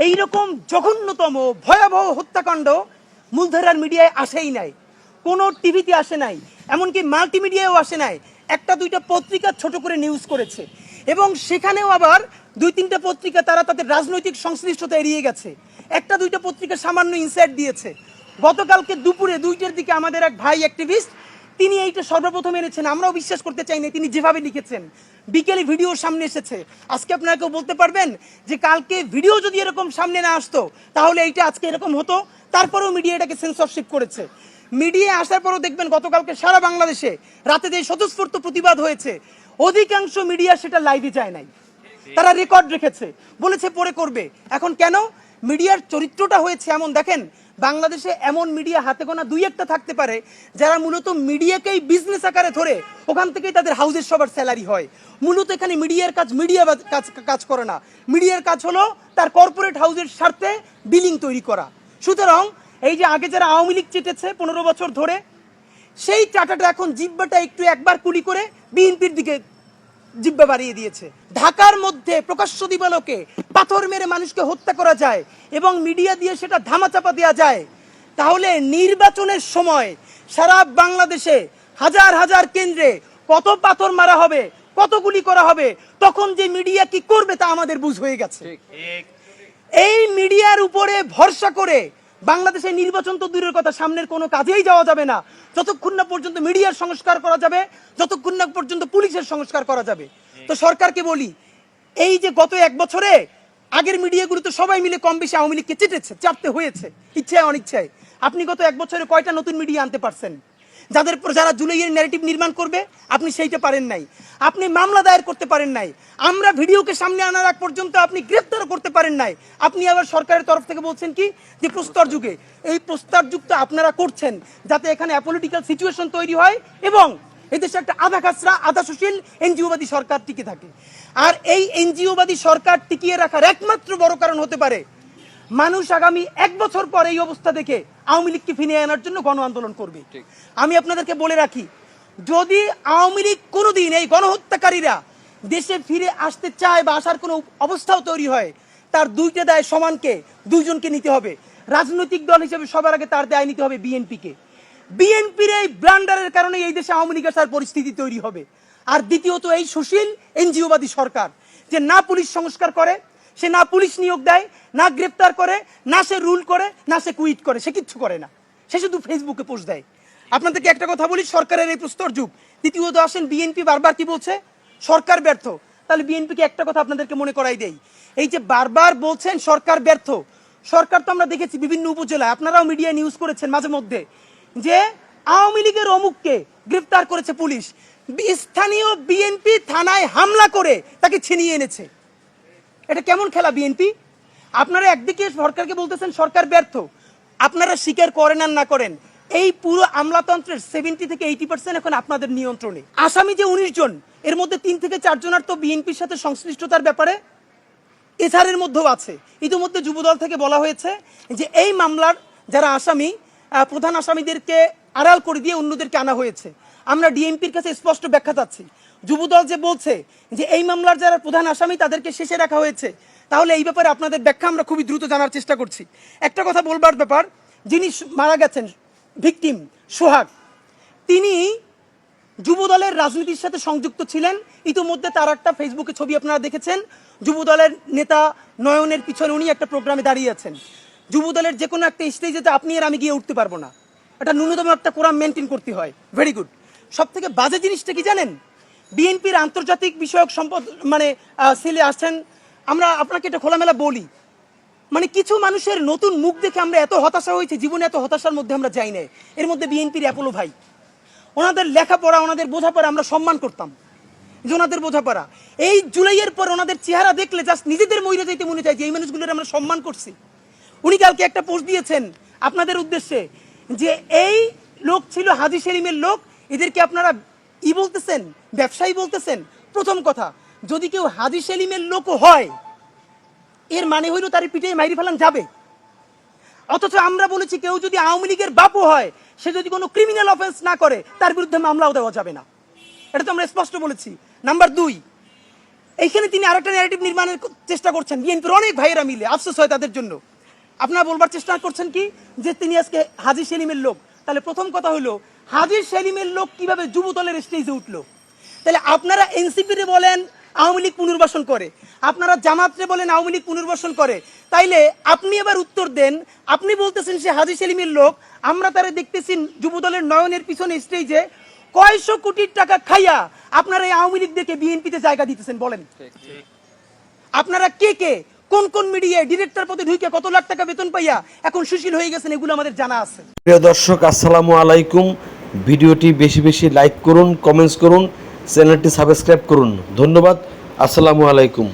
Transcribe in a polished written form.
এইরকম জঘন্যতম ভয়াবহ হত্যাকাণ্ড মূলধারার মিডিয়ায় আসেই নাই, কোনো টিভিতে আসে নাই, এমনকি মাল্টিমিডিয়ায়ও আসে নাই। একটা দুইটা পত্রিকা ছোট করে নিউজ করেছে, এবং সেখানেও আবার দুই তিনটা পত্রিকা তারা তাদের রাজনৈতিক সংশ্লিষ্টতা এড়িয়ে গেছে। একটা দুইটা পত্রিকা সামান্য ইনসাইট দিয়েছে। গতকালকে দুপুরে 2টার দিকে আমাদের এক ভাই অ্যাক্টিভিস্ট তিনি এইটা সর্বপ্রথম এনেছেন, আমরাও বিশ্বাস করতে চাই না, তিনি যেভাবে লিখেছেন। বিকেলে ভিডিও সামনে এসেছে। আজকে আপনারা কেউ বলতে পারবেন যে কালকে ভিডিও যদি এরকম সামনে না আসতো তাহলে এইটা আজকে এরকম হতো? তারপরেও মিডিয়া এটাকে সেন্সরশিপ করেছে। মিডিয়া আসার পরও দেখবেন গতকালকে সারা বাংলাদেশে রাতে যে স্বতঃস্ফূর্ত প্রতিবাদ হয়েছে, অধিকাংশ মিডিয়া সেটা লাইভে যায় নাই, তারা রেকর্ড রেখেছে, বলেছে পরে করবে। এখন কেন? মিডিয়ার চরিত্রটা হয়েছে এমন। দেখেন, বাংলাদেশে এমন মিডিয়া হাতে গোনা দুই একটা থাকতে পারে যারা মূলত মিডিয়াকেই বিজনেস আকারে ধরে ওখান থেকেই তাদের হাউজের সবার স্যালারি হয়। মূলত এখানে মিডিয়ার কাজ কাজ করে না। মিডিয়ার কাজ হলো তার কর্পোরেট হাউজের স্বার্থে বিলিং তৈরি করা। সুতরাং এই যে আগে যারা আওয়ামী লীগ চেটেছে 15 বছর ধরে, সেই চাটাটা এখন জিব্বাটা একটু একবার কুলি করে বিএনপির দিকে জিব্বা বাড়িয়ে দিয়েছে। ঢাকার মধ্যে প্রকাশ্য দিবালোকে পাথর মেরে মানুষকে হত্যা করা যায় এবং মিডিয়া দিয়ে সেটা ধামাচাপা দেওয়া যায়, তাহলে নির্বাচনের সময় সারা বাংলাদেশে হাজার হাজার কেন্দ্রে কত পাথর মারা হবে, কত গুলি করা হবে, তখন যে মিডিয়া কি করবে তা আমাদের বুঝ হয়ে গেছে। এই মিডিয়ার উপরে ভরসা করে বাংলাদেশে নির্বাচন তো দূরের কথা, সামনের কোনো কাজেই যাওয়া যাবে না যতক্ষণ না পর্যন্ত মিডিয়ার সংস্কার করা যাবে, যতক্ষণ না পর্যন্ত পুলিশের সংস্কার করা যাবে। তো সরকারকে বলি, এই যে গত 1 বছরে আগের মিডিয়াগুলো তো সবাই মিলে কম বেশি আওয়ামী লীগকে চাপতে হয়েছে, ইচ্ছায় অনিচ্ছায়। আপনি গত 1 বছরে কয়টা নতুন মিডিয়া আনতে পারছেন যারা জুলাইয়ের ন্যারেটিভ নির্মাণ করবে? আপনি সেইটা পারেন নাই। আপনি মামলা দায়ের করতে পারেন নাই। আমরা ভিডিওকে সামনে আনার আগ পর্যন্ত আপনি গ্রেফতার করতে পারেন নাই। আপনি আবার সরকারের তরফ থেকে বলছেন কি যে প্রস্তর যুগে, এই প্রস্তর যুগ তো আপনারা করছেন যাতে এখানে অ্যাপলিটিক্যাল সিচুয়েশন তৈরি হয় এবং এদেশে একটা আধা খাসরা আধা সুশীল এনজিওবাদী সরকার টিকে থাকে। আর এই এনজিওবাদী সরকার টিকিয়ে রাখার একমাত্র বড় কারণ হতে পারে মানুষ আগামী 1 বছর পর এই অবস্থা দেখে আওয়ামী লীগকে ফিরিয়ে আনার জন্য গণ আন্দোলন করবে। আমি আপনাদেরকে বলে রাখি, যদি আওয়ামী লীগ কোনোদিন এই গণহত্যাকারীরা দেশে ফিরে আসতে চায় বা আসার কোনো অবস্থাও তৈরি হয়, তার দুইটা দায় সমানকে দুইজনকে নিতে হবে। রাজনৈতিক দল হিসেবে সবার আগে তার দায় নিতে হবে বিএনপিকে। বিএনপির এই ব্লান্ডারের কারণে এই দেশে আওয়ামী লীগ আসার পরিস্থিতি তৈরি হবে। আর দ্বিতীয়ত এই সুশীল এনজিওবাদী সরকার যে না পুলিশ সংস্কার করে, সে না পুলিশ নিয়োগ দেয়, না গ্রেপ্তার করে, না সে রুল করে, না সে কুইট করে, সে কিচ্ছু করে না, সে শুধু ফেসবুকে পোস্ট দেয়। আপনাদেরকে একটা কথা বলি, সরকারের এই প্রস্তর যুগ। দ্বিতীয়ত আসেন, বিএনপি বারবার কি বলছে? সরকার ব্যর্থ। তাহলে বিএনপিকে একটা কথা আপনাদেরকে মনে করাই দেই, এই যে বারবার বলছেন সরকার ব্যর্থ, সরকার তো আমরা দেখেছি বিভিন্ন উপজেলায়, আপনারাও মিডিয়া নিউজ করেছেন মাঝে মধ্যে, যে আওয়ামী লীগের অমুককে গ্রেফতার করেছে পুলিশ, স্থানীয় বিএনপি থানায় হামলা করে তাকে ছিনিয়ে এনেছে। এটা কেমন খেলা বিএনপি? আপনারা একদিকে সরকারকে বলতেছেন সরকার ব্যর্থ, আপনারা স্বীকার করেন আর না করেন, এই পুরো আমলাতন্ত্রের 70 থেকে 80% এখন আপনাদের নিয়ন্ত্রণে। আসামি যে 19 জন, এর মধ্যে 3 থেকে 4 জনের তো বিএনপির সাথে সংশ্লিষ্টতার ব্যাপারে এছাড়ের মধ্যেও আছে। ইতিমধ্যে যুবদল থেকে বলা হয়েছে যে এই মামলার যারা আসামি, প্রধান আসামিদেরকে আড়াল করে দিয়ে অন্যদেরকে আনা হয়েছে। আমরা ডিএমপির কাছে স্পষ্ট ব্যাখ্যা চাচ্ছি। যুবদল যে বলছে যে এই মামলার যারা প্রধান আসামি তাদেরকে শেষে রাখা হয়েছে, তাহলে এই ব্যাপারে আপনাদের ব্যাখ্যা আমরা খুবই দ্রুত জানার চেষ্টা করছি। একটা কথা বলবার ব্যাপার, যিনি মারা গেছেন ভিকটিম সোহাগ, তিনি যুবদলের রাজনীতির সাথে সংযুক্ত ছিলেন। ইতিমধ্যে তার একটা ফেসবুকে ছবি আপনারা দেখেছেন, যুবদলের নেতা নয়নের পিছনে উনি একটা প্রোগ্রামে দাঁড়িয়ে আছেন। যুবদলের যে কোনো একটা স্টেজেতে আপনি আর আমি গিয়ে উঠতে পারবো না, এটা ন্যূনতম একটা কোরাম মেনটেন করতে হয়। Very good. সব থেকে বাজে জিনিসটা কি জানেন? বিএনপির আন্তর্জাতিক বিষয়ক সম্পদ সেলে আসছেন, আমরা আপনাকে এটা খোলামেলা বলি, কিছু মানুষের নতুন মুখ দেখে আমরা এত হতাশা হয়েছে, জীবনে এত হতাশার মধ্যে আমরা যাই না। এর মধ্যে বিএনপির অ্যাপোলো ভাই, ওনাদের লেখাপড়া, ওনাদের বোঝাপড়া আমরা সম্মান করতাম, যে ওনাদের বোঝাপড়া। এই জুলাইয়ের পর ওনাদের চেহারা দেখলে জাস্ট নিজেদের মইরে যাইতে মনে চায় যে এই মানুষগুলোর আমরা সম্মান করছি। উনি কালকে একটা পোস্ট দিয়েছেন আপনাদের উদ্দেশ্যে যে এই লোক ছিল হাজী সেলিমের লোক, এদেরকে আপনারা বলতেছেন, ব্যবসায়ী বলতেছেন। প্রথম কথা, যদি কেউ হাজী সেলিমের লোকও হয়, এর মানে হইল তার পিঠে মাইরি ফেলান যাবে। অথচ আমরা বলেছি কেউ যদি আওয়ামী লীগের বাপও হয়, সে যদি কোনো ক্রিমিনাল অফেন্স না করে, তার বিরুদ্ধে মামলাও দেওয়া যাবে না। এটা তো আমরা স্পষ্ট বলেছি। নাম্বার 2, এইখানে তিনি আরেকটা ন্যারেটিভ নির্মাণের চেষ্টা করছেন। বিএনপির অনেক ভাইয়েরা মিলে, আফসোস হয় তাদের জন্য। আপনারা বলবার চেষ্টা করছেন কি যে তিনি আজকে হাজী সেলিমের লোক। তাহলে প্রথম কথা হলো, হাজী সেলিমের লোক কিভাবে যুব দলের স্টেজে উঠলো? তাহলে আপনারা এনসিপিতে বলেন আওয়ামী লীগ পুনর্বাসন করে, আপনারা জামাতরে বলেন আওয়ামী লীগ পুনর্বাসন করে, তাইলে আপনি এবার উত্তর দেন। আপনি বলতেছেন সে হাজী সেলিমের লোক, আমরা তারা দেখতেছি যুব দলের নয়নের পিছনে স্টেজে কয়শো কোটি টাকা খাইয়া আপনারা এই আওয়ামী লীগ দেখে বিএনপিতে জায়গা দিতেছেন। বলেন আপনারা কে কে কোন কোন মিডিয়ায় ডিরেক্টর পদে ঢুকে কত লাখ টাকা বেতন পাইয়া এখন সুশীল হয়ে গেছেন, এগুলো আমাদের জানা আছে। প্রিয় দর্শক, আসসালামু আলাইকুম। ভিডিওটি বেশি বেশি লাইক করুন, কমেন্টস করুন, চ্যানেলটি সাবস্ক্রাইব করুন। ধন্যবাদ। আসসালামু আলাইকুম।